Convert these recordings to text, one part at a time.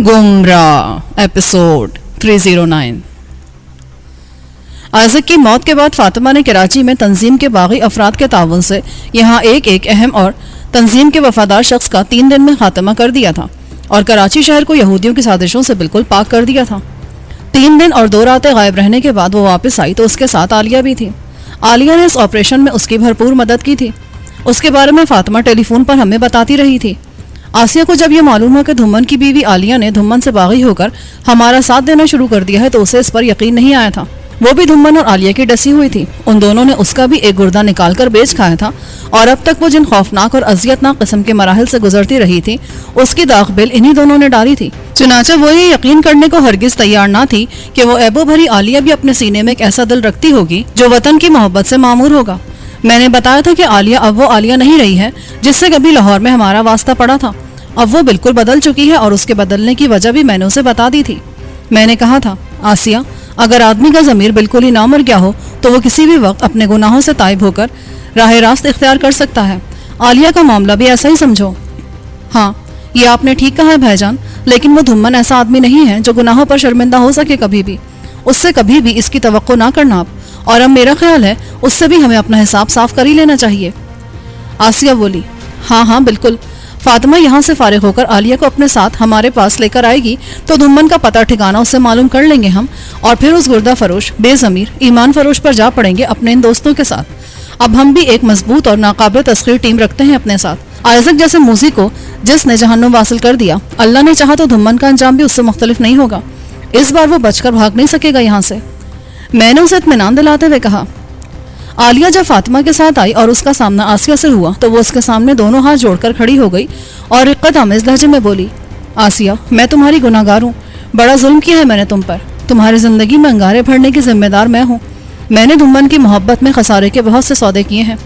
गुमराह episode 309। Isaac की मौत के बाद फातिमा ने कराची में तंजीम के बागी अफराद के ताउन से यहाँ एक अहम और तंजीम के वफादार शख्स का 3 दिन में खात्मा कर दिया था और कराची शहर को यहूदियों की साजिशों से बिल्कुल पाक कर दिया था। 3 दिन और 2 रातें गायब रहने के बाद वो वापस आई तो उसके साथ आलिया भी थी। आलिया ने इस ऑपरेशन में उसकी भरपूर मदद की थी। उसके बारे में फातिमा टेलीफोन पर हमें बताती रही थी। आसिया को जब यह मालूम हुआ कि धुम्मन की बीवी आलिया ने धुम्मन से बागी होकर हमारा साथ देना शुरू कर दिया है तो उसे इस पर यकीन नहीं आया था। वो भी धुम्मन और आलिया की डसी हुई थी। उन दोनों ने उसका भी एक गुर्दा निकाल कर बेच खाया था और अब तक वो जिन खौफनाक और अजियतनाक किस्म के मराहल से गुजरती रही थी उसकी दाग बिल इन्हीं दोनों ने डाली थी। चुनाचे वो ये यकीन करने को हरगिज तैयार ना थी कि वो ऐबो भरी आलिया भी अपने सीने में एक ऐसा दिल रखती होगी जो वतन की मोहब्बत से मामूर होगा। मैंने बताया था कि आलिया अब वो आलिया नहीं रही है जिससे कभी लाहौर में हमारा वास्ता पड़ा था। अब वो बिल्कुल बदल चुकी है और उसके बदलने की वजह भी मैंने उसे बता दी थी। मैंने कहा था, आसिया, अगर आदमी का ज़मीर बिल्कुल ही ना मर गया हो तो वो किसी भी वक्त अपने गुनाहों से ताइब होकर राह रास्त इख्तियार कर सकता है। आलिया का मामला भी ऐसा ही समझो। हाँ, ये आपने ठीक कहा है भाईजान, लेकिन वो धुम्मन ऐसा आदमी नहीं है जो गुनाहों पर शर्मिंदा हो सके कभी भी। उससे कभी भी इसकी तवक्को ना करना आप। और अब मेरा ख्याल है उससे भी हमें अपना हिसाब साफ कर ही लेना चाहिए। आसिया बोली, हाँ बिल्कुल। फातिमा यहाँ से फारिग होकर आलिया को अपने साथ हमारे पास लेकर आएगी तो धुम्मन का पता ठिकाना उससे मालूम कर लेंगे हम और फिर उस गुर्दा फरोश, बेज़मीर, ईमान फरोश पर जा पड़ेंगे अपने इन दोस्तों के साथ। अब हम भी एक मजबूत और नाकाबिल तस्खीर टीम रखते हैं अपने साथ। आइज़क जैसे मूसी को जिसने जहन्नुम वासिल कर दिया, अल्लाह ने चाहा तो धुम्मन का अंजाम भी उससे मुख्तलिफ नहीं होगा। इस बार वो बचकर भाग नहीं सकेगा यहाँ से। मैंने उसे इत्मीनान दिलाते हुए कहा। आलिया जब फातिमा के साथ आई और उसका सामना आसिया से हुआ तो वो उसके सामने दोनों हाथ जोड़कर खड़ी हो गई और रिक्कत आमेज़ लहजे में बोली, आसिया, मैं तुम्हारी गुनाहगार हूँ। बड़ा जुल्म किया है मैंने तुम पर। तुम्हारी ज़िंदगी में अंगारे भरने की जिम्मेदार मैं हूँ। मैंने धुम्मन की मोहब्बत में खसारे के बहुत से सौदे किए हैं।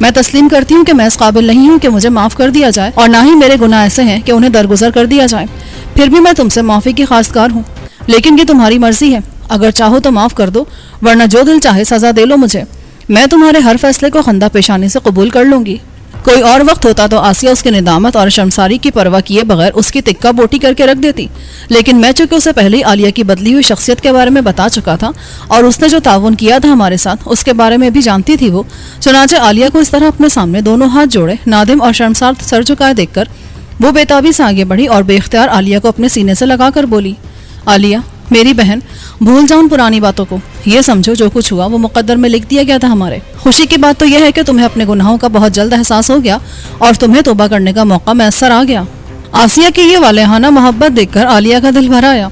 मैं तस्लीम करती हूँ कि मैं इस काबिल नहीं हूँ कि मुझे माफ़ कर दिया जाए और ना ही मेरे गुनाह ऐसे हैं कि उन्हें दरगुजर कर दिया जाए। फिर भी मैं तुमसे माफ़ी की खासगार हूँ, लेकिन ये तुम्हारी मर्जी है। अगर चाहो तो माफ़ कर दो, वरना जो दिल चाहे सज़ा दे लो मुझे। मैं तुम्हारे हर फैसले को खंदा पेशानी से कबूल कर लूंगी। कोई और वक्त होता तो आसिया उसकी निदामत और शर्मसारी की परवाह किए बगैर उसकी तिक्का बोटी करके रख देती, लेकिन मैं चूंकि उसे पहले ही आलिया की बदली हुई शख्सियत के बारे में बता चुका था और उसने जो ताउन किया था हमारे साथ उसके बारे में भी जानती थी वो। चुनाचे आलिया को इस तरह अपने सामने दोनों हाथ जोड़े नादिम और शर्मसार सर झुकाए देखकर वो बेताबी से आगे बढ़ी और बेख्तियार आलिया को अपने सीने से लगाकर बोली, आलिया, मेरी बहन, भूल जाऊं पुरानी बातों को। ये समझो जो कुछ हुआ वो मुकद्दर में लिख दिया गया था हमारे। खुशी की बात तो यह है कि तुम्हें अपने गुनाहों का बहुत जल्द एहसास हो गया और तुम्हें तौबा करने का मौका मैसर आ गया। आसिया की ये वालेहाना मोहब्बत देखकर आलिया का दिल भर आया।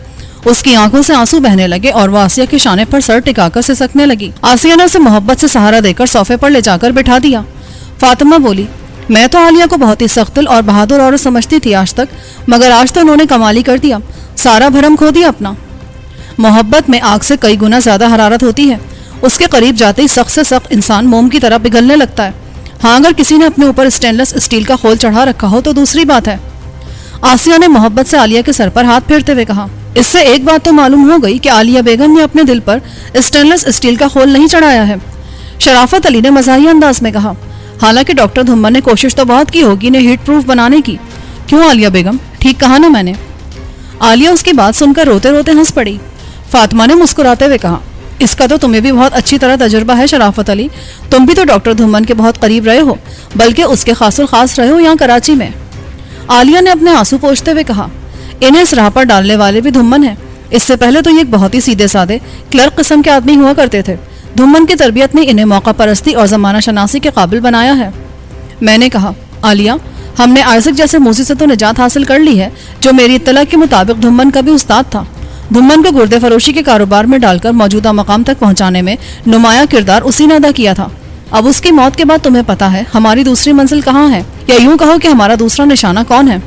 उसकी आंखों से आंसू बहने लगे और वो आसिया के शाने पर सर टिकाकर सिसकने लगी। आसिया ने उसे मोहब्बत से सहारा देकर सोफे पर ले जाकर बिठा दिया। फातिमा बोली, मैं तो आलिया को बहुत ही सख्त दिल और बहादुर औरत समझती थी आज तक, मगर आज तो उन्होंने कमाल कर दिया, सारा भरम खो दिया अपना। मोहब्बत में आग से कई गुना ज्यादा हरारत होती है। उसके करीब जाते ही सख्त से सख्त इंसान मोम की तरह पिघलने लगता है। हाँ, अगर किसी ने अपने ऊपर स्टेनलेस स्टील का खोल चढ़ा रखा हो तो दूसरी बात है। आसिया ने मोहब्बत से आलिया के सर पर हाथ फेरते हुए कहा। इससे एक बात तो मालूम हो गई कि आलिया बेगम ने अपने दिल पर स्टेनलेस स्टील का खोल नहीं चढ़ाया है। शराफत अली ने मज़ाहिया अंदाज में कहा। हालांकि डॉक्टर धुम्मन ने कोशिश तो बहुत की होगी इन्हें हीट प्रूफ बनाने की। क्यों आलिया बेगम, ठीक कहा ना मैंने? आलिया उसकी बात सुनकर रोते रोते हंस पड़ी। फातिमा ने मुस्कुराते हुए कहा, इसका तो तुम्हें भी बहुत अच्छी तरह तजुर्बा है शराफत अली। तुम भी तो डॉक्टर धुम्मन के बहुत करीब रहे हो, बल्कि उसके खासुल खास रहे हो यहाँ कराची में। आलिया ने अपने आंसू पोंछते हुए कहा, इन्हें इस राह पर डालने वाले भी धुम्मन है। इससे पहले तो ये एक बहुत ही सीधे साधे क्लर्क किस्म के आदमी हुआ करते थे। धुम्मन की तरबियत ने इन्हें मौका परस्ती और ज़माना शनासी के काबिल बनाया है। मैंने कहा, आलिया, हमने आइज़क जैसे मूसी से तो निजात हासिल कर ली है जो मेरी इत्तला के मुताबिक धुम्मन का भी उस्ताद था। धुम्मन को गुर्दे फरोशी के कारोबार में डालकर मौजूदा मकाम तक पहुंचाने में नुमाया किरदार उसी ने अदा किया था। अब उसकी मौत के बाद तुम्हें पता है हमारी दूसरी मंजिल कहाँ है, या यूं कहो कि हमारा दूसरा निशाना कौन है।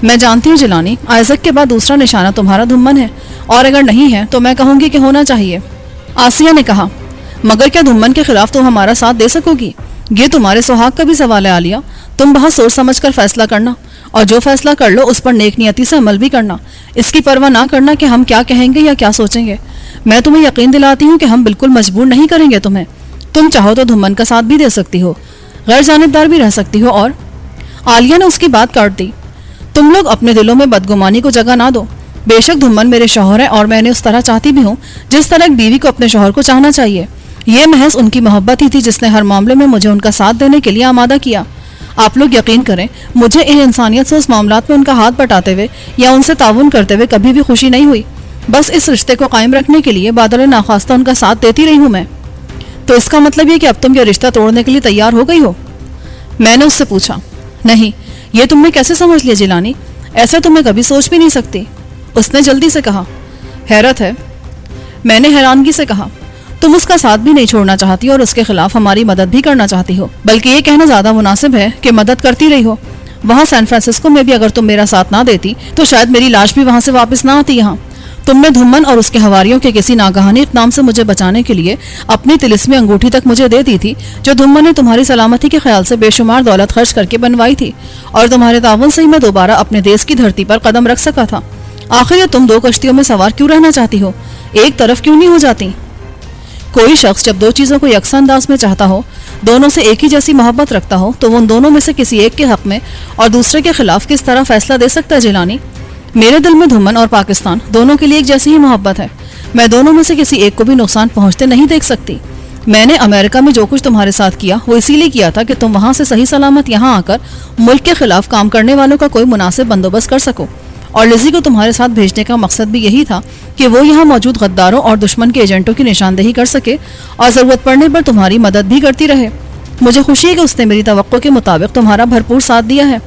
मैं जानती हूँ जिलानी, आइज़क के बाद दूसरा निशाना तुम्हारा धुम्मन है, और अगर नहीं है तो मैं कहूँगी कि होना चाहिए। आसिया ने कहा, मगर क्या धुम्मन के खिलाफ तुम हमारा साथ दे सकोगी? ये तुम्हारे सुहाग का भी सवाल है आलिया। तुम बहुत सोच समझ कर फैसला करना, और जो फैसला कर लो उस पर नेक नियति से अमल भी करना। इसकी परवाह ना करना कि हम क्या कहेंगे या क्या सोचेंगे। मैं तुम्हें यकीन दिलाती हूँ कि हम बिल्कुल मजबूर नहीं करेंगे तुम्हें। तुम चाहो तो धुम्मन का साथ भी दे सकती हो, गैर जानिबदार भी रह सकती हो। और आलिया ने उसकी बात काट दी। तुम लोग अपने दिलों में बदगुमानी को जगह ना दो। बेशक धुम्मन मेरे शौहर है और मैंने उस तरह चाहती भी हूँ जिस तरह एक बीवी को अपने शौहर को चाहना चाहिए। ये महज उनकी मोहब्बत ही थी जिसने हर मामले में मुझे उनका साथ देने के लिए आमादा किया। आप लोग यकीन करें, मुझे इन इंसानियत से उस मामलात में उनका हाथ बटाते हुए या उनसे ताउन करते हुए कभी भी खुशी नहीं हुई। बस इस रिश्ते को कायम रखने के लिए बादल नाख्वास्ता उनका साथ देती रही हूँ मैं। तो इसका मतलब ये कि अब तुम ये रिश्ता तोड़ने के लिए तैयार हो गई हो? मैंने उससे पूछा। नहीं, ये तुमने कैसे समझ लिया जिलानी? ऐसा तो मैं कभी सोच भी नहीं सकती, उसने जल्दी से कहा। हैरत है, मैंने हैरानगी से कहा। तुम उसका साथ भी नहीं छोड़ना चाहती और उसके खिलाफ हमारी मदद भी करना चाहती हो, बल्कि ये कहना ज्यादा मुनासिब है कि मदद करती रही हो। वहाँ सैन फ्रांसिस्को में भी अगर तुम मेरा साथ ना देती तो शायद मेरी लाश भी वहां से वापस ना आती यहाँ। तुमने धुम्मन और उसके हवारियों के किसी नागहानी इक़दाम से मुझे बचाने के लिए अपनी तिलिस्मी अंगूठी तक मुझे दे दी थी, जो धुम्मन ने तुम्हारी सलामती के ख्याल से बेशुमार दौलत खर्च करके बनवाई थी, और तुम्हारे तावन से ही मैं दोबारा अपने देश की धरती पर कदम रख सका था। आखिर ये तुम दो कश्तियों में सवार क्यों रहना चाहती हो? एक तरफ क्यों नहीं हो जाती? कोई शख्स जब दो चीजों को यकसा अंदाज में चाहता हो, दोनों से एक ही जैसी मोहब्बत रखता हो, तो वो उन दोनों में से किसी एक के हक में और दूसरे के खिलाफ किस तरह फैसला दे सकता है जिलानी? मेरे दिल में धुम्मन और पाकिस्तान दोनों के लिए एक जैसी ही मोहब्बत है। मैं दोनों में से किसी एक को भी नुकसान पहुंचते नहीं देख सकती। मैंने अमेरिका में जो कुछ तुम्हारे साथ किया वो इसीलिए किया था कि तुम वहां से सही सलामत यहाँ आकर मुल्क के खिलाफ काम करने वालों का कोई मुनासिब बंदोबस्त कर सको। और लिज़ी को तुम्हारे साथ भेजने का मकसद भी यही था कि वो यहाँ मौजूद गद्दारों और दुश्मन के एजेंटों की निशानदेही कर सके और ज़रूरत पड़ने पर तुम्हारी मदद भी करती रहे। मुझे खुशी है कि उसने मेरी तवक्को के मुताबिक तुम्हारा भरपूर साथ दिया है।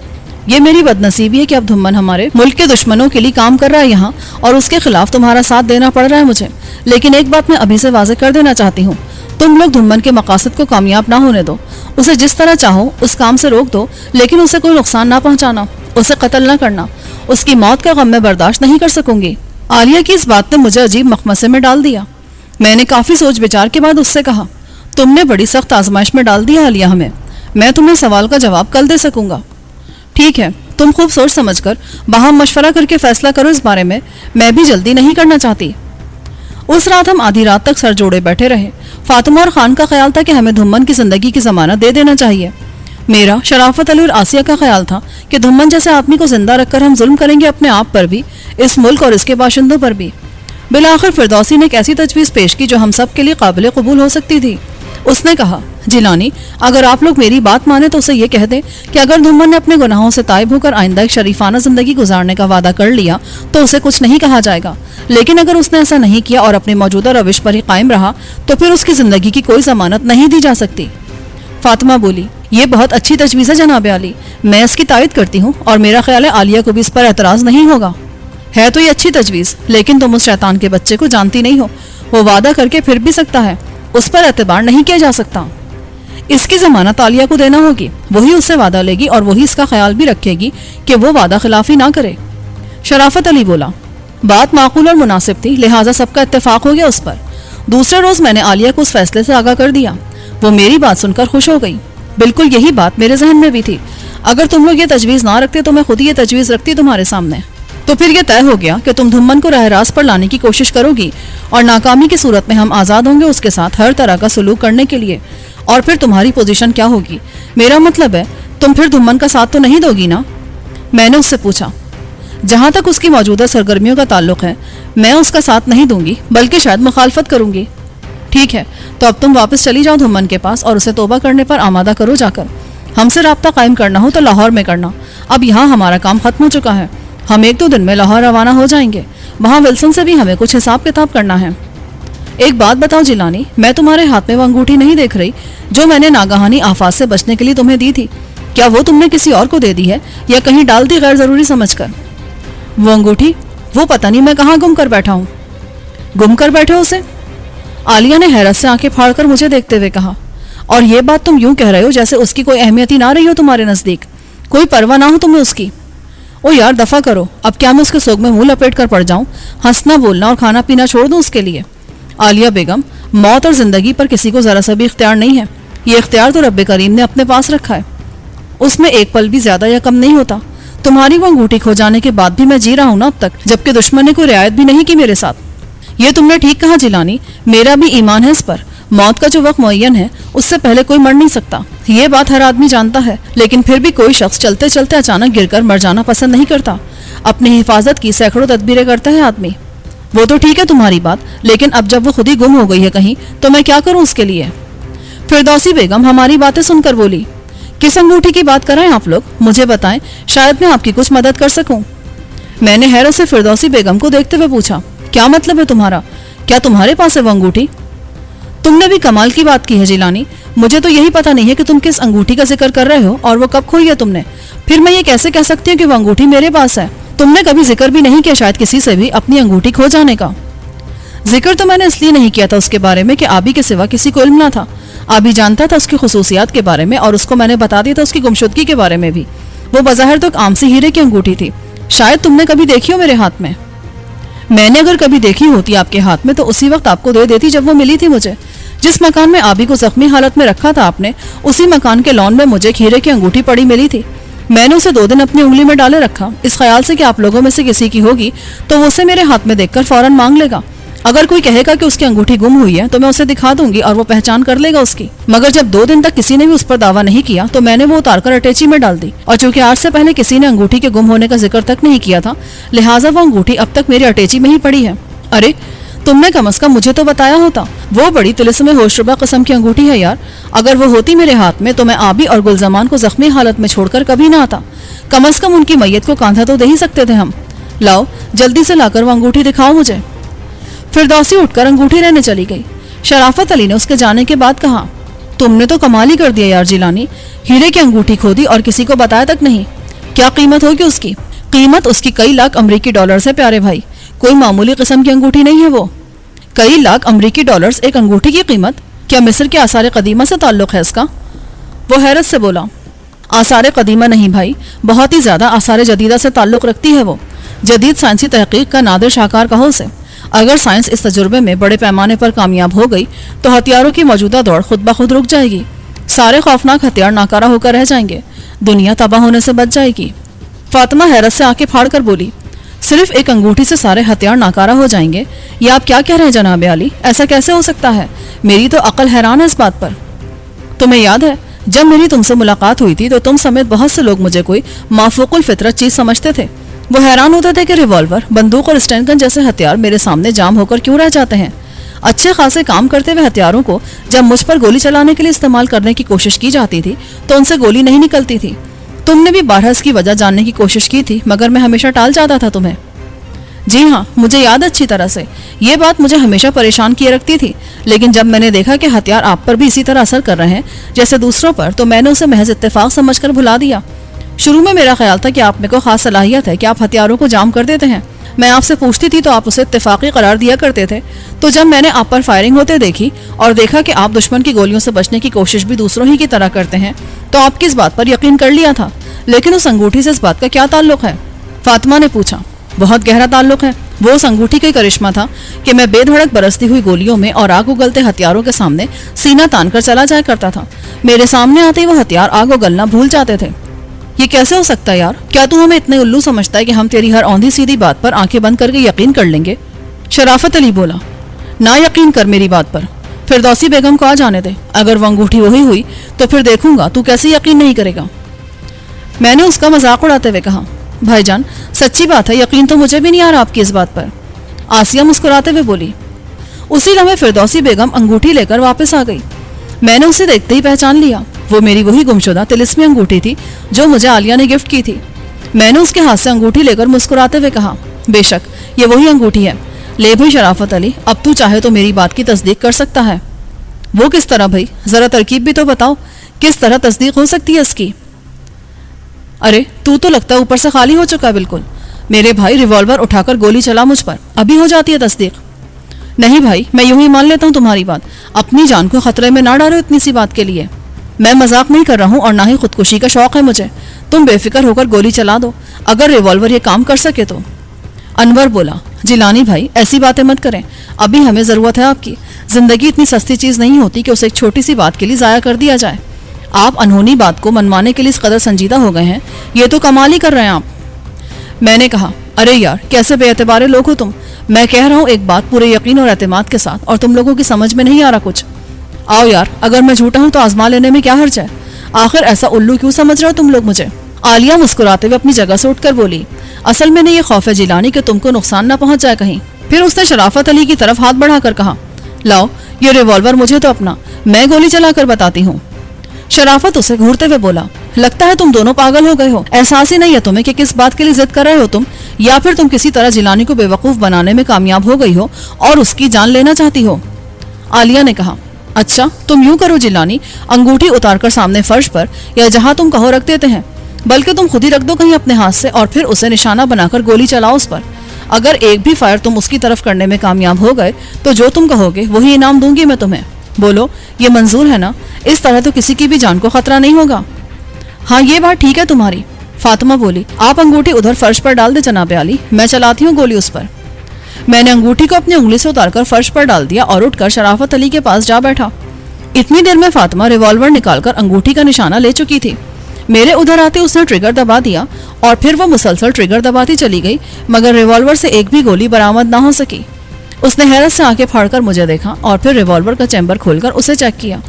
ये मेरी बदनसीबी है कि अब धुम्मन हमारे मुल्क के दुश्मनों के लिए काम कर रहा है यहाँ, और उसके खिलाफ तुम्हारा साथ देना पड़ रहा है मुझे। लेकिन एक बात मैं अभी से वाज़ेह कर देना चाहती हूँ, तुम लोग धुम्मन के मकासद को कामयाब ना होने दो। उसे जिस तरह चाहो उस काम से रोक दो, लेकिन उसे कोई नुकसान ना पहुंचाना, उसे कत्ल न करना। उसकी मौत का गम मैं बर्दाश्त नहीं कर सकूंगी। आलिया की इस बात ने मुझे अजीब मखमसे में डाल दिया। मैंने काफी सोच विचार के बाद उससे कहा, तुमने बड़ी सख्त आजमाइश में डाल दिया आलिया हमें। मैं तुम्हें सवाल का जवाब कल दे सकूंगा। ठीक है, तुम खूब सोच समझ कर वहां मशवरा करके फैसला करो इस बारे में। मैं भी जल्दी नहीं करना चाहती। उस रात हम आधी रात तक सर जोड़े बैठे रहे। फातिमा और खान का ख्याल था कि हमें धुम्मन की जिंदगी की जमानत दे देना चाहिए। मेरा शराफत अली और आसिया का ख्याल था कि धुम्मन जैसे आदमी को जिंदा रखकर हम जुल्म करेंगे अपने आप पर भी, इस मुल्क और इसके बाशिंदों पर भी। बिलाखिर फिरदौसी ने एक ऐसी तजवीज़ पेश की जो हम सब के लिए काबिल कबूल हो सकती थी। उसने कहा, जिलानी, अगर आप लोग मेरी बात माने तो उसे ये कह दें कि अगर धुम्मन ने अपने गुनाहों से ताइब होकर आइंदा एक शरीफाना जिंदगी गुजारने का वादा कर लिया तो उसे कुछ नहीं कहा जाएगा, लेकिन अगर उसने ऐसा नहीं किया और अपनी मौजूदा रविश पर ही कायम रहा तो फिर उसकी जिंदगी की कोई जमानत नहीं दी जा सकती। फातिमा बोली, ये बहुत अच्छी तजवीज़ है जनाब आली, मैं इसकी तायद करती हूँ और मेरा ख्याल है आलिया को भी इस पर एतराज़ नहीं होगा। है तो ये अच्छी तजवीज़, लेकिन तुम उस शैतान के बच्चे को जानती नहीं हो। वो वादा करके फिर भी सकता है, उस पर एतबार नहीं किया जा सकता। इसकी जमानत आलिया को देना होगी, वही उससे वादा लेगी और वही इसका ख्याल भी रखेगी कि वो वादा खिलाफी ना करे। शराफत अली बोला, बात माकूल और मुनासिब थी, लिहाजा सबका इत्तेफाक हो गया उस पर। दूसरे रोज मैंने आलिया को उस फैसले से आगाह कर दिया। वो मेरी बात सुनकर खुश हो गई। बिल्कुल यही बात मेरे जहन में भी थी। अगर तुम लोग ये तजवीज़ ना रखते तो मैं खुद ही ये तजवीज़ रखती तुम्हारे सामने। तो फिर ये तय हो गया कि तुम धुम्मन को राह रास्त पर लाने की कोशिश करोगी और नाकामी की सूरत में हम आज़ाद होंगे उसके साथ हर तरह का सलूक करने के लिए। और फिर तुम्हारी पोजीशन क्या होगी? मेरा मतलब है, तुम फिर धुम्मन का साथ तो नहीं दोगी ना? मैंने उससे पूछा। जहाँ तक उसकी मौजूदा सरगर्मियों का ताल्लुक है, मैं उसका साथ नहीं दूंगी, बल्कि शायद मुखालफत करूंगी। ठीक है, तो अब तुम वापस चली जाओ धुम्मन के पास और उसे तौबा करने पर आमादा करो जाकर। हमसे राब्ता कायम करना हो तो लाहौर में करना। अब यहाँ हमारा काम खत्म हो चुका है। हम 1-2 दिन में लाहौर रवाना हो जाएंगे। वहाँ विल्सन से भी हमें कुछ हिसाब किताब करना है। एक बात बताओ जिलानी, मैं तुम्हारे हाथ में वो अंगूठी नहीं देख रही जो मैंने नागहानी आफात से बचने के लिए तुम्हें दी थी। क्या वो तुमने किसी और को दे दी है या कहीं डाल दी गैर जरूरी समझकर? वो अंगूठी, वो पता नहीं मैं कहाँ गुम कर बैठा हूँ। गुम कर बैठे हो उसे? आलिया ने हैरत से आंखें फाड़कर मुझे देखते हुए कहा। और ये बात तुम यूं कह रहे हो जैसे उसकी कोई अहमियत ही ना रही हो तुम्हारे नजदीक, कोई परवाह ना हो तुम्हें उसकी। ओ यार दफा करो, अब क्या मैं उसके सोग में मुंह लपेट कर पड़ जाऊं? हंसना बोलना और खाना पीना छोड़ दूं उसके लिए? आलिया बेगम, मौत और जिंदगी पर किसी को जरा सा भी इख्तियार नहीं है। ये इख्तियार तो रब्बे करीम ने अपने पास रखा है, उसमें एक पल भी ज्यादा या कम नहीं होता। तुम्हारी वो अंगूठी खो जाने के बाद भी मैं जी रहा हूं ना अब तक, जबकि दुश्मन ने कोई रियायत भी नहीं की मेरे साथ। ये तुमने ठीक कहा जिलानी, मेरा भी ईमान है इस पर, موت کا جو وقت معین ہے اس سے پہلے کوئی مر نہیں سکتا، یہ بات ہر آدمی جانتا ہے، لیکن پھر بھی کوئی شخص چلتے چلتے اچانک گر کر مر جانا پسند نہیں کرتا۔ اپنی حفاظت کی سینکڑوں تدبیریں کرتا ہے آدمی۔ وہ تو ٹھیک ہے تمہاری بات، لیکن اب جب وہ خود ہی گم ہو گئی ہے کہیں تو میں کیا کروں اس کے لیے؟ فردوسی بیگم ہماری باتیں سن کر بولی، کس انگوٹھی کی بات کرائیں آپ لوگ؟ مجھے بتائیں، شاید میں آپ کی کچھ مدد کر سکوں۔ میں نے حیرت سے فردوسی بیگم کو دیکھتے ہوئے پوچھا، کیا مطلب ہے تمہارا؟ کیا تمہارے پاس ہے وہ انگوٹھی؟ تم نے بھی کمال کی بات کی ہے جیلانی، مجھے تو یہی پتہ نہیں ہے کہ تم کس انگوٹھی کا ذکر کر رہے ہو اور وہ کب کھوئی ہے تم نے، پھر میں یہ کیسے کہہ سکتی ہوں کہ وہ انگوٹھی میرے پاس ہے؟ تم نے کبھی ذکر بھی نہیں کیا شاید کسی سے بھی اپنی انگوٹھی کھو جانے کا؟ ذکر تو میں نے اس لیے نہیں کیا تھا اس کے بارے میں کہ آبی کے سوا کسی کو علم نہ تھا۔ آبی جانتا تھا اس کی خصوصیات کے بارے میں اور اس کو میں نے بتا دیا تھا اس کی گمشدگی کے بارے میں بھی۔ وہ بظاہر تو ایک عام سی ہیرے کی انگوٹھی تھی، شاید تم نے کبھی دیکھی ہو میرے ہاتھ میں۔ میں نے اگر کبھی دیکھی ہوتی آپ کے ہاتھ میں تو اسی وقت آپ کو دے دیتی جب وہ ملی تھی مجھے۔ جس مکان میں آبی کو زخمی حالت میں رکھا تھا آپ نے، اسی مکان کے لان میں مجھے ایک ہیرے کی انگوٹھی پڑی ملی تھی۔ میں نے اسے 2 دن اپنی انگلی میں ڈالے رکھا، اس خیال سے کہ آپ لوگوں میں سے کسی کی ہوگی تو وہ اسے میرے ہاتھ میں دیکھ کر فوراً مانگ لے گا۔ اگر کوئی کہے گا کہ اس کی انگوٹھی گم ہوئی ہے تو میں اسے دکھا دوں گی اور وہ پہچان کر لے گا اس کی۔ مگر جب 2 دن تک کسی نے بھی اس پر دعویٰ نہیں کیا تو میں نے وہ اتار کر اٹیچی میں ڈال دی، اور چونکہ آج سے پہلے کسی نے انگوٹھی کے گم ہونے کا ذکر تک نہیں کیا تھا، لہٰذا وہ انگوٹھی اب تک میری اٹیچی میں ہی پڑی ہے۔ ارے تم نے کم از کم مجھے تو بتایا ہوتا، وہ بڑی طلسم ہوش ربا قسم کی انگوٹھی ہے یار، اگر وہ ہوتی میرے ہاتھ میں تو میں آبی اور گلزمان کو زخمی حالت میں چھوڑ کر کبھی نہ آتا۔ کم از کم ان کی میت کو کاندھا تو دے ہی سکتے تھے ہم۔ لاؤ جلدی سے لا کر وہ انگوٹھی دکھاؤ مجھے۔ فردوسی اٹھ کر انگوٹھی لینے چلی گئی۔ شرافت علی نے اس کے جانے کے بعد کہا، تم نے تو کمال ہی کر دیا یار جیلانی، ہیرے کی انگوٹھی کھو دی اور کسی کو بتایا تک نہیں۔ کیا قیمت ہوگی اس کی؟ قیمت اس کی کئی لاکھ امریکی ڈالرز ہے پیارے بھائی، کوئی معمولی قسم کی انگوٹھی نہیں ہے وہ۔ کئی لاکھ امریکی ڈالرز ایک انگوٹھی کی قیمت؟ کیا مصر کے آثار قدیمہ سے تعلق ہے اس کا؟ وہ حیرت سے بولا، آثار قدیمہ نہیں بھائی، بہت ہی زیادہ آثار جدیدہ سے تعلق رکھتی ہے وہ، جدید سائنسی تحقیق کا نادر شاہکار کہو اسے۔ اگر سائنس اس تجربے میں بڑے پیمانے پر کامیاب ہو گئی تو ہتھیاروں کی موجودہ دوڑ خود بخود رک جائے گی، سارے خوفناک ہتھیار ناکارہ ہو کر رہ جائیں گے، دنیا تباہ ہونے سے بچ جائے گی۔ فاطمہ حیرت سے آنکھیں پھاڑ کر بولی، صرف ایک انگوٹھی سے سارے ہتھیار ناکارہ ہو جائیں گے؟ یہ آپ کیا کہہ رہے ہیں جناب علی؟ ایسا کیسے ہو سکتا ہے؟ میری تو عقل حیران ہے اس بات پر۔ تمہیں یاد ہے جب میری تم سے ملاقات ہوئی تھی تو تم سمیت بہت سے لوگ مجھے کوئی مافوق الفطرت چیز سمجھتے تھے، وہ حیران ہوتے تھے کہ ریوالور، بندوق اور اسٹین گن جیسے ہتھیار میرے سامنے جام ہو کر کیوں رہ جاتے ہیں۔ اچھے خاصے کام کرتے ہوئے ہتھیاروں کو جب مجھ پر گولی چلانے کے لیے استعمال کرنے کی کوشش کی جاتی تھی تو ان سے گولی نہیں نکلتی تھی۔ تم نے بھی بارہا اس کی وجہ جاننے کی کوشش کی تھی مگر میں ہمیشہ ٹال جاتا تھا تمہیں۔ جی ہاں مجھے یاد اچھی طرح سے، یہ بات مجھے ہمیشہ پریشان کیے رکھتی تھی، لیکن جب میں نے دیکھا کہ ہتھیار آپ پر بھی اسی طرح اثر کر رہے ہیں جیسے دوسروں پر تو میں نے اسے محض اتفاق سمجھ کر بھلا دیا۔ شروع میں میرا خیال تھا کہ آپ میں کو خاص صلاحیت ہے کہ آپ ہتھیاروں کو جام کر دیتے ہیں، میں آپ سے پوچھتی تھی تو آپ اسے اتفاقی قرار دیا کرتے تھے، تو جب میں نے آپ پر فائرنگ ہوتے دیکھی اور دیکھا کہ آپ دشمن کی گولیوں سے بچنے کی کوشش بھی دوسروں ہی کی طرح کرتے ہیں تو آپ کی اس بات پر یقین کر لیا تھا۔ لیکن اس انگوٹھی سے اس بات کا کیا تعلق ہے؟ فاطمہ نے پوچھا۔ بہت گہرا تعلق ہے، وہ اس انگوٹھی کا کرشمہ تھا کہ میں بے دھڑک برستی ہوئی گولیوں میں اور آگ اگلتے ہتھیاروں کے سامنے سینہ تان کر چلا جایا کرتا تھا، میرے سامنے آتے ہی وہ ہتھیار آگ اگلنا بھول جاتے تھے۔ یہ کیسے ہو سکتا ہے یار؟ کیا تو ہمیں اتنے الو سمجھتا ہے کہ ہم تیری ہر اوندھی سیدھی بات پر آنکھیں بند کر کے یقین کر لیں گے؟ شرافت علی بولا، نہ یقین کر میری بات پر، فردوسی بیگم کو آ جانے دے، اگر وہ انگوٹھی وہی ہوئی تو پھر دیکھوں گا تو کیسے یقین نہیں کرے گا۔ میں نے اس کا مذاق اڑاتے ہوئے کہا، بھائی جان سچی بات ہے، یقین تو مجھے بھی نہیں آ رہا آپ کی اس بات پر۔ آسیہ مسکراتے ہوئے بولی۔ اسی لمحے فردوسی بیگم انگوٹھی لے کر واپس آ گئی، میں نے اسے دیکھتے ہی پہچان لیا، وہ میری وہی گمشدہ طلسمی انگوٹھی تھی جو مجھے عالیہ نے گفٹ کی تھی۔ میں نے اس کے ہاتھ سے انگوٹھی لے کر مسکراتے ہوئے کہا، بے شک یہ وہی انگوٹھی ہے، لے بھائی شرافت علی، اب تو چاہے تو میری بات کی تصدیق کر سکتا ہے۔ وہ کس طرح بھائی؟ ذرا ترکیب بھی تو بتاؤ، کس طرح تصدیق ہو سکتی ہے اس کی؟ ارے تو لگتا ہے اوپر سے خالی ہو چکا بالکل، میرے بھائی ریوالور اٹھا کر گولی چلا مجھ پر، ابھی ہو جاتی ہے تصدیق۔ نہیں بھائی میں یوں ہی مان لیتا ہوں تمہاری بات، اپنی جان کو خطرے میں نہ ڈالو اتنی سی بات کے لیے، میں مذاق نہیں کر رہا ہوں اور نہ ہی خودکشی کا شوق ہے مجھے، تم بے فکر ہو کر گولی چلا دو اگر ریوالور یہ کام کر سکے تو۔ انور بولا، جیلانی بھائی ایسی باتیں مت کریں، ابھی ہمیں ضرورت ہے آپ کی، زندگی اتنی سستی چیز نہیں ہوتی کہ اسے ایک چھوٹی سی بات کے لیے ضائع کر دیا جائے، آپ انہونی بات کو منوانے کے لیے اس قدر سنجیدہ ہو گئے ہیں، یہ تو کمال ہی کر رہے ہیں آپ۔ میں نے کہا، ارے یار کیسے بے اعتبارے لوگ ہو تم، میں کہہ رہا ہوں ایک بات پورے یقین اور اعتماد کے ساتھ اور تم لوگوں کی سمجھ میں نہیں آ رہا کچھ۔ आओ यार, अगर मैं झूठा हूँ तो आजमा लेने में क्या हर्ज है, आखिर ऐसा उल्लू क्यों समझ रहे हो तुम लोग मुझे। आलिया मुस्कुराते हुए अपनी जगह से उठकर बोली, असल में ये खौफ है जिलानी कि तुमको नुकसान न पहुंच जाए कहीं। फिर उसने शराफत अली की तरफ हाथ बढ़ाकर कहा, लाओ ये रिवॉल्वर मुझे तो अपना, मैं गोली चलाकर बताती हूँ। शराफत उसे घूरते हुए बोला, लगता है तुम दोनों पागल हो गए हो, एहसास ही नहीं है तुम्हें कि किस बात के लिए जिद कर रहे हो तुम, या फिर तुम किसी तरह जिलानी को बेवकूफ बनाने में कामयाब हो गई हो और उसकी जान लेना चाहती हो। आलिया ने कहा, अच्छा तुम यूं करो जिलानी, अंगूठी उतारकर सामने फर्श पर या जहां तुम कहो रख देते हैं, बल्कि तुम खुद ही रख दो कहीं अपने हाथ से और फिर उसे निशाना बनाकर गोली चलाओ उस पर। अगर एक भी फायर तुम उसकी तरफ करने में कामयाब हो गए तो जो तुम कहोगे वही इनाम दूंगी मैं तुम्हें। बोलो ये मंजूर है ना, इस तरह तो किसी की भी जान को खतरा नहीं होगा। हाँ ये बात ठीक है तुम्हारी, फातिमा बोली, आप अंगूठी उधर फर्श पर डाल दे जनाब आली, मैं चलाती हूँ गोली उस पर। मैंने अंगूठी को अपनी उंगली से उतारकर फर्श पर डाल दिया और उठकर शराफत अली के पास जा बैठा। इतनी देर में फातिमा रिवॉल्वर निकालकर अंगूठी का निशाना ले चुकी थी। मेरे उधर आते उसने ट्रिगर दबा दिया और फिर वो मुसलसल ट्रिगर दबाती चली गई, मगर रिवॉल्वर से एक भी गोली बरामद ना हो सकी। उसने हैरत से आंखें फाड़कर मुझे देखा और फिर रिवॉल्वर का चैम्बर खोलकर उसे चेक किया।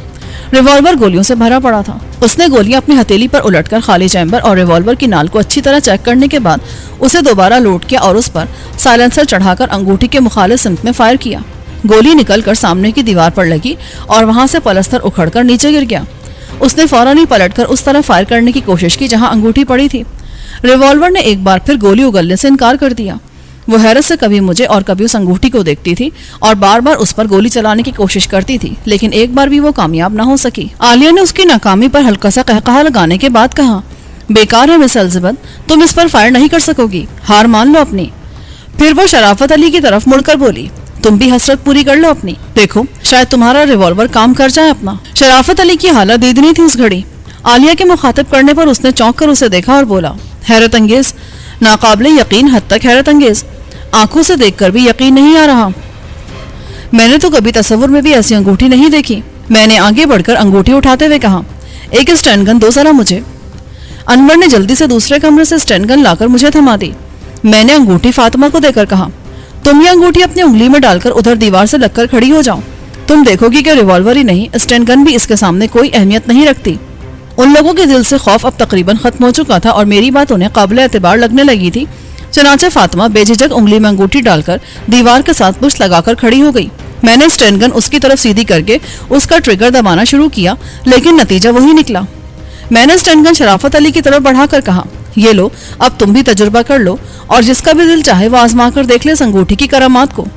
रिवॉल्वर गोलियों से भरा पड़ा था। उसने गोलियां अपनी हथेली पर उलटकर खाली चैम्बर और रिवॉल्वर की नाल को अच्छी तरह चेक करने के बाद उसे दोबारा लोड किया और उस पर साइलेंसर चढ़ाकर अंगूठी के मुखालिफ सिमत में फायर किया। गोली निकलकर सामने की दीवार पर लगी और वहां से पलस्तर उखड़कर नीचे गिर गया। उसने फौरन ही पलटकर उस तरफ फायर करने की कोशिश की जहां अंगूठी पड़ी थी। रिवॉल्वर ने एक बार फिर गोली उगलने से इनकार कर दिया। वो हैरत से कभी मुझे और कभी उस अंगूठी को देखती थी और बार बार उस पर गोली चलाने की कोशिश करती थी, लेकिन एक बार भी वो कामयाब ना हो सकी। आलिया ने उसकी नाकामी पर हल्का सा कहकहा लगाने के बाद कहा, बेकार है मिस एलिजाबेथ, तुम इस पर फायर नहीं कर सकोगी, हार मान लो अपनी। फिर वो शराफत अली की तरफ मुड़कर बोली, तुम भी हसरत पूरी कर लो अपनी, देखो शायद तुम्हारा रिवॉल्वर काम कर जाए अपना। शराफत अली की हालत दीदनी थी उस घड़ी। आलिया के मुखातिब करने पर उसने चौंक कर उसे देखा और बोला, हैरत अंगेज, नाकाबिले यकीन हद तक हैरत अंगेज, आंखों से देखकर भी यकीन नहीं आ रहा। मैंने तो कभी तस्वुर में भी ऐसी अंगूठी नहीं देखी। मैंने आगे बढ़कर अंगूठी उठाते हुए कहा, एक स्टैंड गन दो जरा मुझे। अनवर ने जल्दी से दूसरे कमरे से स्टैंड गन लाकर मुझे थमा दी। मैंने अंगूठी फातिमा को देकर कहा, तुम ये अंगूठी अपनी उंगली में डालकर उधर दीवार से लगकर खड़ी हो जाओ, तुम देखोगी कि रिवॉल्वर ही नहीं स्टैंड गन भी इसके सामने कोई अहमियत नहीं रखती। उन लोगों के दिल से खौफ अब तकरीबन खत्म हो चुका था और मेरी बात उन्हें काबिल एतबार लगने लगी थी। चनाचे फातिमा बेझिझक उंगली में अंगूठी डालकर दीवार के साथ पुश लगाकर खड़ी हो गई। मैंने स्टैंड गन उसकी तरफ सीधी करके उसका ट्रिगर दबाना शुरू किया, लेकिन नतीजा वही निकला। मैंने स्टैंड गन शराफत अली की तरफ बढ़ाकर कहा, ये लो अब तुम भी तजुर्बा कर लो और जिसका भी दिल चाहे वो आजमा कर देख ले इस अंगूठी की करामात को।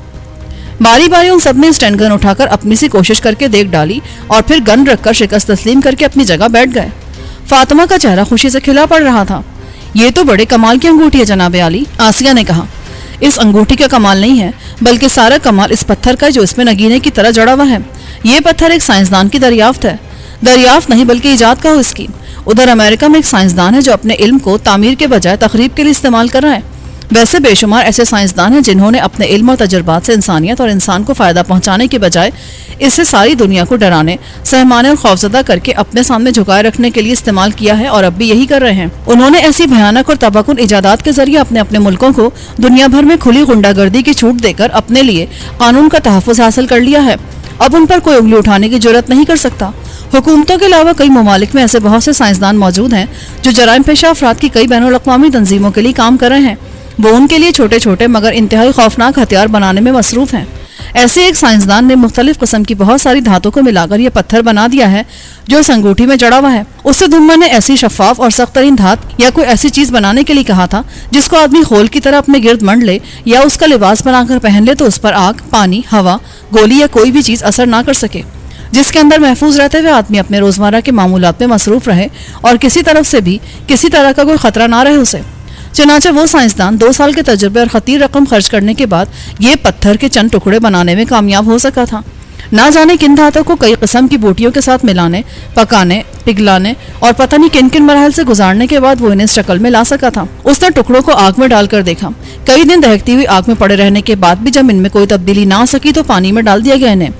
बारी बारी उन सब ने स्टैंड गन उठाकर अपनी सी कोशिश करके देख डाली और फिर गन रखकर शिकस्त तस्लीम करके अपनी जगह बैठ गए। फातिमा का चेहरा खुशी से खिला पड़ रहा था। ये तो बड़े कमाल की अंगूठी है जनाब आली, आसिया ने कहा। इस अंगूठी का कमाल नहीं है, बल्कि सारा कमाल इस पत्थर का जो इसमें नगीने की तरह जड़ा हुआ है। ये पत्थर एक साइंसदान की दरियाफ्त है, दरियाफ्त नहीं बल्कि इजाद का हो इसकी। उधर अमेरिका में एक साइंसदान है जो अपने इल्म को तामीर के बजाय तखरीब के लिए इस्तेमाल कर रहा है। वैसे बेशुमार ऐसे साइंसदान हैं जिन्होंने अपने इल्म और तजुर्बात से इंसानियत और इंसान को फायदा पहुंचाने के बजाय इससे सारी दुनिया को डराने, सहमाने और खौफजदा करके अपने सामने झुकाए रखने के लिए इस्तेमाल किया है और अब भी यही कर रहे हैं। उन्होंने ऐसी भयानक और तबाहकुन इजादात के जरिए अपने अपने मुल्कों को दुनिया भर में खुली गुंडागर्दी की छूट देकर अपने लिए कानून का तहफ़्फ़ुज़ हासिल कर लिया है। अब उन पर कोई उंगली उठाने की जरूरत नहीं कर सकता। हुकूमतों के अलावा कई ममालिक में ऐसे बहुत से साइंसदान मौजूद हैं जो जराइम पेशा अफराद की कई बैनुल अक़वामी तंजीमों के लिए काम कर रहे हैं। वो उनके लिए छोटे छोटे मगर इंतहाई खौफनाक हथियार बनाने में मसरूफ हैं। ऐसे एक साइंसदान ने मुख्तलिफ किस्म की बहुत सारी धातु को मिलाकर यह पत्थर बना दिया है जो इस अंगूठी में जड़ा हुआ है। उससे धुम्मा ने ऐसी शफाफ और सख्त तरीन धात या कोई ऐसी चीज बनाने के लिए कहा था जिसको आदमी खोल की तरह अपने गिर्द मंड ले या उसका लिबास बनाकर पहन ले तो उस पर आग, पानी, हवा, गोली या कोई भी चीज असर ना कर सके, जिसके अंदर महफूज रहते हुए आदमी अपने रोजमर्रा के मामूलात में मसरूफ रहे और किसी तरफ से भी किसी तरह का कोई खतरा ना रहे उसे। चनाचे वो साइंसदान 2 साल के तजुर्बे और खतीर रकम खर्च करने के बाद ये पत्थर के चंद टुकड़े बनाने में कामयाब हो सका था। ना जाने किन धातों को कई किस्म की बूटियों के साथ मिलाने, पकाने, पिघलाने और पता नहीं किन किन मरहल से गुजारने के बाद वो इन्हें शक्ल में ला सका था। उसने टुकड़ों को आग में डालकर देखा। कई दिन दहकती हुई आग में पड़े रहने के बाद भी जब इनमें कोई तब्दीली ना आ सकी तो पानी में डाल दिया गया इन्हें।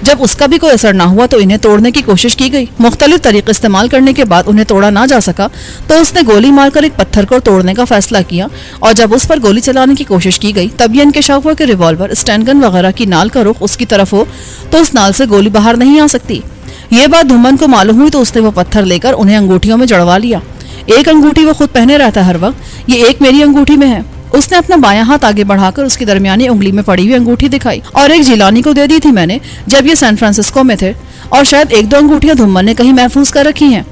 जब उसका भी कोई असर ना हुआ तो इन्हें तोड़ने की कोशिश की गई। मुख्तलिफ तरीके इस्तेमाल करने के बाद उन्हें तोड़ा ना जा सका तो उसने गोली मारकर एक पत्थर को तोड़ने का फैसला किया और जब उस पर गोली चलाने की कोशिश की गई तब यह इंकशाफ हुआ कि रिवॉल्वर, स्टैंड गन वगैरह की नाल का रुख उसकी तरफ हो तो उस नाल से गोली बाहर नहीं आ सकती। یہ بات دھمن کو معلوم ہوئی تو اس نے وہ پتھر لے کر انہیں انگوٹھیوں میں جڑوا لیا. ایک انگوٹھی وہ خود پہنے رہتا ہے ہر وقت, یہ ایک میری انگوٹھی میں ہے. اس نے اپنا بایاں ہاتھ آگے بڑھا کر اس کی درمیانی انگلی میں پڑی ہوئی انگوٹھی دکھائی, اور ایک جیلانی کو دے دی تھی میں نے جب یہ سین فرانسسکو میں تھے, اور شاید 1-2 انگوٹھیاں دھمن نے کہیں محفوظ کر رکھی ہیں.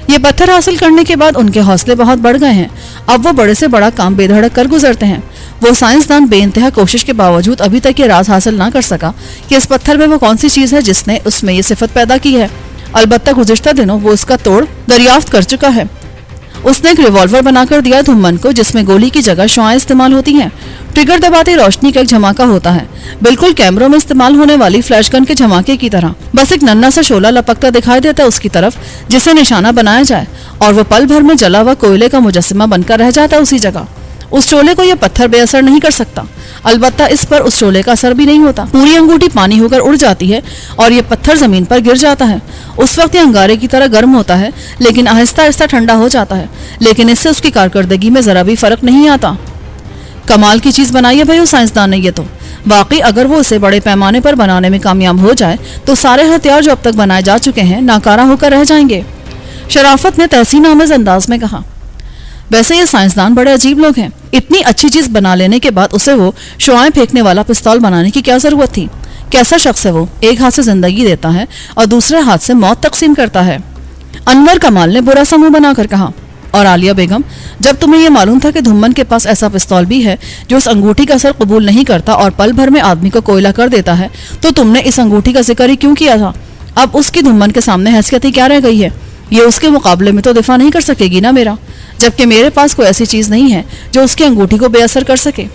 یہ پتھر حاصل کرنے کے بعد ان کے حوصلے بہت بڑھ گئے ہیں. اب وہ بڑے سے بڑا کام بے دھڑک کر گزرتے ہیں. وہ سائنسدان بے انتہا کوشش کے باوجود ابھی تک یہ راز حاصل نہ کر سکا کہ اس پتھر میں وہ کون سی چیز ہے جس نے اس میں یہ صفت پیدا کی ہے. البتہ گزشتہ دنوں وہ اس کا توڑ دریافت کر چکا ہے. اس نے ایک ریوالور بنا کر دیا دھمن کو جس میں گولی کی جگہ شعاعیں استعمال ہوتی ہیں. ٹریگر دباتے روشنی کا ایک جھماکہ ہوتا ہے, بالکل کیمروں میں استعمال ہونے والی فلیش گن کے جھماکے کی طرح. بس ایک ننھا سا شعلہ لپکتا دکھائی دیتا ہے اس کی طرف جسے نشانہ بنایا جائے, اور وہ پل بھر میں جلا ہوا کوئلے کا مجسمہ بن کر رہ جاتا ہے اسی جگہ. اس شعلے کو یہ پتھر بے اثر نہیں کر سکتا, البتہ اس پر اس شعلے کا اثر بھی نہیں ہوتا. پوری انگوٹھی پانی ہو کر اڑ جاتی ہے اور یہ پتھر زمین پر گر جاتا ہے. اس وقت یہ انگارے کی طرح گرم ہوتا ہے لیکن آہستہ آہستہ ٹھنڈا ہو جاتا ہے, لیکن اس سے اس کی کارکردگی میں ذرا بھی فرق نہیں آتا. کمال کی چیز بنائی ہے بھائی اس سائنسدان نے یہ تو. واقعی اگر وہ اسے بڑے پیمانے پر بنانے میں کامیاب ہو جائے تو سارے ہتھیار جو اب تک بنائے جا چکے ہیں ناکارہ ہو کر رہ جائیں گے. شرافت نے تحسین آمیز انداز میں کہا. ویسے یہ سائنسدان بڑے عجیب لوگ ہیں. اتنی اچھی چیز بنا لینے کے بعد اسے وہ شعاعیں پھینکنے والا پستول بنانے کی کیا ضرورت تھی؟ کیسا شخص ہے وہ, ایک ہاتھ سے زندگی دیتا ہے اور دوسرے ہاتھ سے موت تقسیم کرتا ہے. انور کمال نے برا سا منہ بنا کر کہا. اور عالیہ بیگم, جب تمہیں یہ معلوم تھا کہ دھمن کے پاس ایسا پستول بھی ہے جو اس انگوٹھی کا اثر قبول نہیں کرتا اور پل بھر میں آدمی کو کوئلہ کر دیتا ہے, تو تم نے اس انگوٹھی کا ذکر ہی کیوں کیا تھا؟ اب اس کی دھمن کے سامنے حیثیت ہی کیا رہ گئی ہے؟ یہ اس کے مقابلے میں تو دفاع نہیں کر سکے گی نا میرا, جبکہ میرے پاس کوئی ایسی چیز نہیں ہے جو اس کی انگوٹھی کو بے اثر کر سکے.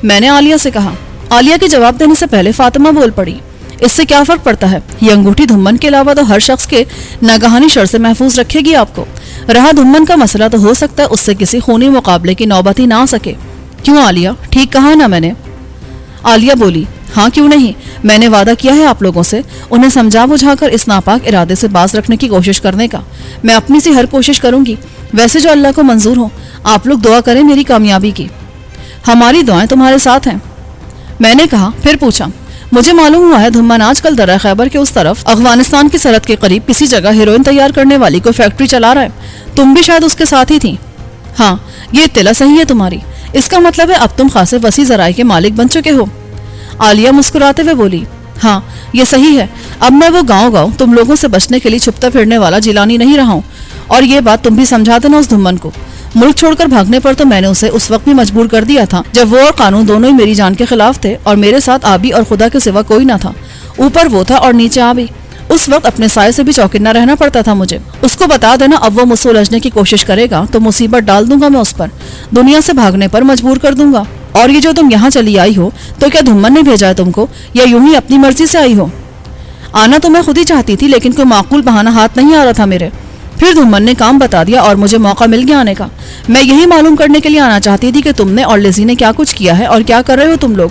میں نے عالیہ سے کہا. عالیہ کے جواب دینے سے پہلے فاطمہ بول پڑی. اس سے کیا فرق پڑتا ہے, یہ انگوٹھی دھمن کے علاوہ تو ہر شخص کے ناگہانی شر سے محفوظ رکھے گی آپ کو. رہا دھمن کا مسئلہ تو ہو سکتا ہے اس سے کسی خونی مقابلے کی نوبت ہی نہ آ سکے. کیوں عالیہ, ٹھیک کہا نا میں نے؟ عالیہ بولی. ہاں کیوں نہیں, میں نے وعدہ کیا ہے آپ لوگوں سے انہیں سمجھا بجھا کر اس ناپاک ارادے سے باز رکھنے کی کوشش کرنے کا. میں اپنی سی ہر کوشش کروں گی, ویسے جو اللہ کو منظور ہو. آپ لوگ دعا کریں میری کامیابی کی. ہماری دعائیں تمہارے ساتھ ہیں. میں نے کہا. پھر پوچھا. مجھے معلوم ہوا ہے دھمن آج کل درہ خیبر کے اس طرف افغانستان کی سرحد کے قریب کسی جگہ ہیروئن تیار کرنے والی کوئی فیکٹری چلا رہا ہے. تم بھی شاید اس کے ساتھ ہی تھی. ہاں, یہ اطلاع صحیح ہے تمہاری. اس کا مطلب ہے اب تم خاصے وسیع ذرائع کے مالک بن چکے ہو. عالیہ مسکراتے ہوئے بولی. ہاں یہ صحیح ہے, اب میں وہ گاؤں تم لوگوں سے بچنے کے لیے چھپتا پھرنے والا جیلانی نہیں رہا ہوں. اور یہ بات تم بھی سمجھا دینا اس دھمن کو. ملک چھوڑ کر بھاگنے پر تو میں نے اسے اس وقت بھی مجبور کر دیا تھا جب وہ اور قانون دونوں ہی میری جان کے خلاف تھے, اور میرے ساتھ آبی اور خدا کے سوا کوئی نہ تھا. اوپر وہ تھا اور نیچے آبی. اس وقت اپنے سائے سے بھی چوکنا رہنا پڑتا تھا مجھے. اس کو بتا دینا اب وہ مجھ سے الجھنے کی کوشش کرے گا تو مصیبت ڈال دوں گا میں اس پر, دنیا سے بھاگنے پر مجبور کر دوں گا. اور یہ جو تم یہاں چلی آئی ہو تو کیا دھمن نے بھیجا ہے تم کو, یا یوں ہی اپنی مرضی سے آئی ہو؟ آنا تو میں خود ہی چاہتی تھی لیکن کوئی معقول بہانہ ہاتھ نہیں آ رہا تھا میرے. پھر دھمن نے کام بتا دیا اور مجھے موقع مل گیا آنے کا. میں یہی معلوم کرنے کے لیے آنا چاہتی تھی کہ تم نے اور لیزی نے کیا کچھ کیا ہے اور کیا کر رہے ہو تم لوگ.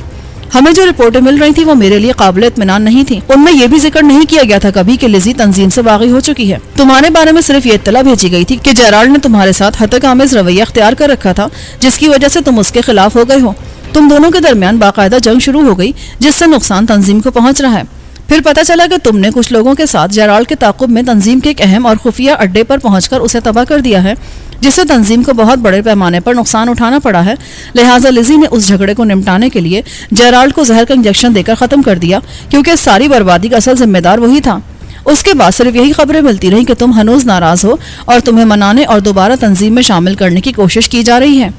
ہمیں جو رپورٹیں مل رہی تھی وہ میرے لیے قابل اطمینان نہیں تھی. ان میں یہ بھی ذکر نہیں کیا گیا تھا کبھی کہ لیزی تنظیم سے باغی ہو چکی ہے. تمہارے بارے میں صرف یہ اطلاع بھیجی گئی تھی کہ جیرالڈ نے تمہارے ساتھ ہتک آمیز رویہ اختیار کر رکھا تھا جس کی وجہ سے تم اس کے خلاف ہو گئے ہو. تم دونوں کے درمیان باقاعدہ جنگ شروع ہو گئی جس سے نقصان تنظیم کو پہنچ رہا ہے. پھر پتہ چلا کہ تم نے کچھ لوگوں کے ساتھ جیرالڈ کے تعاقب میں تنظیم کے ایک اہم اور خفیہ اڈے پر پہنچ کر اسے تباہ کر دیا ہے, جس سے تنظیم کو بہت بڑے پیمانے پر نقصان اٹھانا پڑا ہے. لہٰذا لیزی نے اس جھگڑے کو نمٹانے کے لیے جیرالڈ کو زہر کا انجیکشن دے کر ختم کر دیا, کیونکہ ساری بربادی کا اصل ذمہ دار وہی تھا. اس کے بعد صرف یہی خبریں ملتی رہیں کہ تم ہنوز ناراض ہو اور تمہیں منانے اور دوبارہ تنظیم میں شامل کرنے کی کوشش کی جا رہی ہے.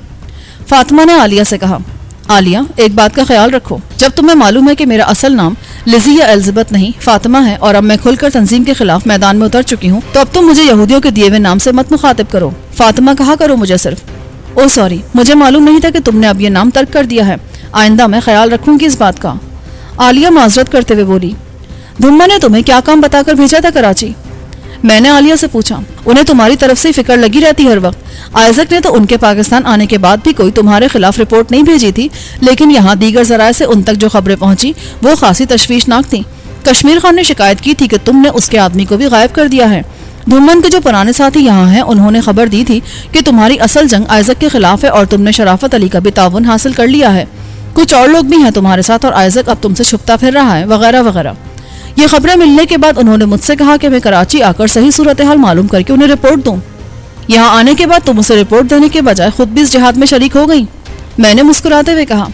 فاطمہ نے عالیہ سے کہا. عالیہ, ایک بات کا خیال رکھو, جب تمہیں معلوم ہے کہ میرا اصل نام لیزی یا الزبتھ نہیں فاطمہ ہے اور اب میں کھل کر تنظیم کے خلاف میدان میں اتر چکی ہوں, تو اب تم مجھے یہودیوں کے دیے ہوئے نام سے مت مخاطب کرو. فاطمہ کہا کرو مجھے صرف. او سوری, مجھے معلوم نہیں تھا کہ تم نے اب یہ نام ترک کر دیا ہے. آئندہ میں خیال رکھوں گی اس بات کا. عالیہ معذرت کرتے ہوئے بولی. دھمن نے تمہیں کیا کام بتا کر بھیجا تھا کراچی؟ میں نے عالیہ سے پوچھا. انہیں تمہاری طرف سے فکر لگی رہتی ہر وقت. آئزک نے تو ان کے پاکستان آنے کے بعد بھی کوئی تمہارے خلاف رپورٹ نہیں بھیجی تھی, لیکن یہاں دیگر ذرائع سے ان تک جو خبریں پہنچی وہ خاصی تشویشناک تھیں. کشمیر خان نے شکایت کی تھی کہ تم نے اس کے آدمی کو بھی غائب کر دیا ہے. دھمن کے جو پرانے ساتھی یہاں ہیں انہوں نے خبر دی تھی کہ تمہاری اصل جنگ آئزک کے خلاف ہے اور تم نے شرافت علی کا بھی تعاون حاصل کر لیا ہے. کچھ اور لوگ بھی ہیں تمہارے ساتھ اور آئزک اب تم سے چھپتا پھر رہا ہے وغیرہ وغیرہ. یہ خبریں ملنے کے بعد انہوں نے مجھ سے کہا کہ میں کراچی آ کر صحیح صورتحال معلوم کر کے انہیں رپورٹ دوں۔ یہاں آنے کے بعد تم اسے رپورٹ دینے کے بجائے خود بھی اس جہاد میں شریک ہو گئی۔ میں نے مسکراتے ہوئے کہا،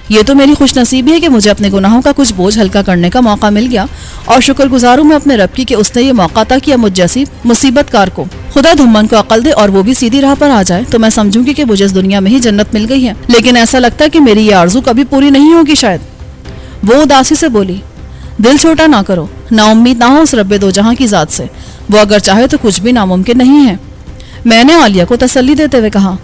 یہ تو میری خوش نصیبی ہے کہ مجھے اپنے گناہوں کا کچھ بوجھ ہلکا کرنے کا موقع مل گیا، اور شکر گزار ہوں میں اپنے رب کی کہ اس نے یہ موقع عطا کیا مجھ جیسی مصیبت کار کو۔ خدا دھمن کو عقل دے اور وہ بھی سیدھی راہ پر آ جائے تو میں سمجھوں گی کہ مجھے اس دنیا میں ہی جنت مل گئی ہے، لیکن ایسا لگتا ہے کہ میری یہ آرزو کبھی پوری نہیں ہوگی شاید۔ وہ اداسی سے بولی، دل چھوٹا نہ کرو، نا امید نہ ہو اس رب دو جہاں کی ذات سے، وہ اگر چاہے تو کچھ بھی ناممکن نہیں ہے۔ میں نے عالیہ کو تسلی دیتے ہوئے کہا،